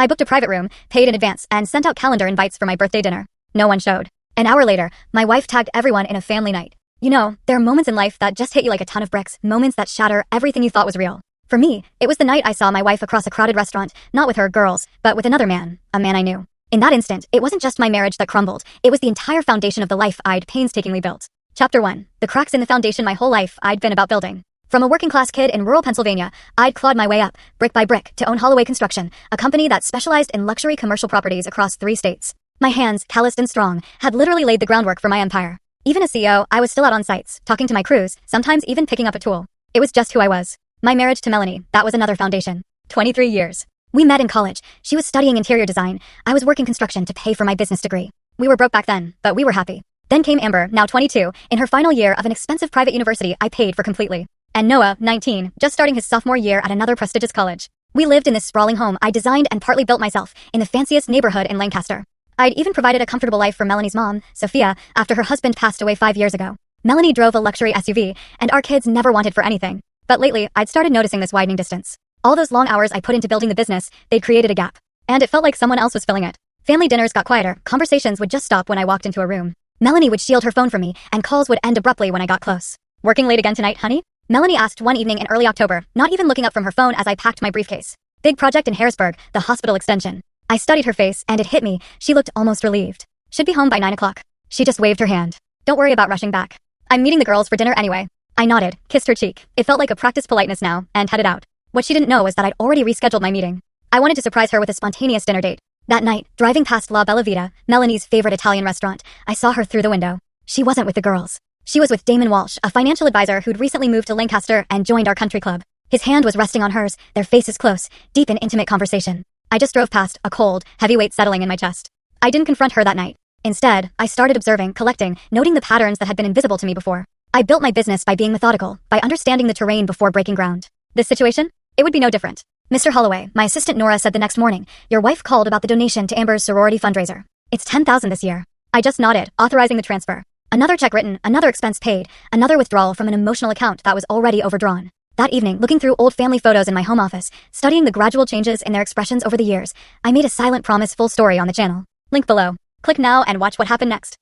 I booked a private room, paid in advance, and sent out calendar invites for my birthday dinner. No one showed. An hour later, my wife tagged everyone in a family night. You know, there are moments in life that just hit you like a ton of bricks, moments that shatter everything you thought was real. For me, it was the night I saw my wife across a crowded restaurant, not with her girls, but with another man, a man I knew. In that instant, it wasn't just my marriage that crumbled, it was the entire foundation of the life I'd painstakingly built. Chapter 1. The cracks in the foundation my whole life I'd been about building. From a working-class kid in rural Pennsylvania, I'd clawed my way up, brick by brick, to own Holloway Construction, a company that specialized in luxury commercial properties across 3 states. My hands, calloused and strong, had literally laid the groundwork for my empire. Even as CEO, I was still out on sites, talking to my crews, sometimes even picking up a tool. It was just who I was. My marriage to Melanie, that was another foundation. 23 years. We met in college. She was studying interior design. I was working construction to pay for my business degree. We were broke back then, but we were happy. Then came Amber, now 22, in her final year of an expensive private university I paid for completely. And Noah, 19, just starting his sophomore year at another prestigious college. We lived in this sprawling home I designed and partly built myself, in the fanciest neighborhood in Lancaster. I'd even provided a comfortable life for Melanie's mom, Sophia, after her husband passed away 5 years ago. Melanie drove a luxury SUV, and our kids never wanted for anything. But lately, I'd started noticing this widening distance. All those long hours I put into building the business, they'd created a gap. And it felt like someone else was filling it. Family dinners got quieter, conversations would just stop when I walked into a room. Melanie would shield her phone from me, and calls would end abruptly when I got close. Working late again tonight, honey? Melanie asked one evening in early October, not even looking up from her phone as I packed my briefcase. Big project in Harrisburg, the hospital extension. I studied her face, and it hit me. She looked almost relieved. Should be home by 9 o'clock. She just waved her hand. Don't worry about rushing back. I'm meeting the girls for dinner anyway. I nodded, kissed her cheek. It felt like a practiced politeness now, and headed out. What she didn't know was that I'd already rescheduled my meeting. I wanted to surprise her with a spontaneous dinner date. That night, driving past La Bella Vita, Melanie's favorite Italian restaurant, I saw her through the window. She wasn't with the girls. She was with Damon Walsh, a financial advisor who'd recently moved to Lancaster and joined our country club. His hand was resting on hers, their faces close, deep in intimate conversation. I just drove past, a cold, heavy weight settling in my chest. I didn't confront her that night. Instead, I started observing, collecting, noting the patterns that had been invisible to me before. I built my business by being methodical, by understanding the terrain before breaking ground. This situation? It would be no different. Mr. Holloway, my assistant Nora said the next morning, your wife called about the donation to Amber's sorority fundraiser. It's $10,000 this year. I just nodded, authorizing the transfer. Another check written, another expense paid, another withdrawal from an emotional account that was already overdrawn. That evening, looking through old family photos in my home office, studying the gradual changes in their expressions over the years, I made a silent promise full story on the channel. Link below. Click now and watch what happened next.